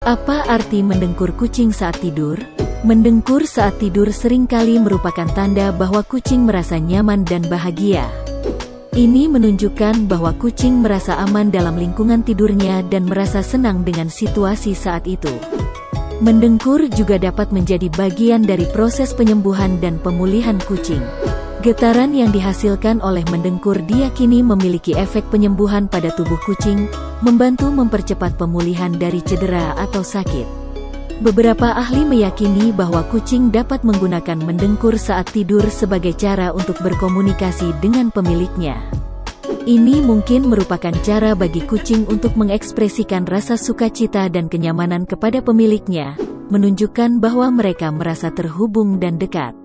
Apa arti mendengkur kucing saat tidur? Mendengkur saat tidur seringkali merupakan tanda bahwa kucing merasa nyaman dan bahagia. Ini menunjukkan bahwa kucing merasa aman dalam lingkungan tidurnya dan merasa senang dengan situasi saat itu. Mendengkur juga dapat menjadi bagian dari proses penyembuhan dan pemulihan kucing. Getaran yang dihasilkan oleh mendengkur diyakini memiliki efek penyembuhan pada tubuh kucing, membantu mempercepat pemulihan dari cedera atau sakit. Beberapa ahli meyakini bahwa kucing dapat menggunakan mendengkur saat tidur sebagai cara untuk berkomunikasi dengan pemiliknya. Ini mungkin merupakan cara bagi kucing untuk mengekspresikan rasa sukacita dan kenyamanan kepada pemiliknya, menunjukkan bahwa mereka merasa terhubung dan dekat.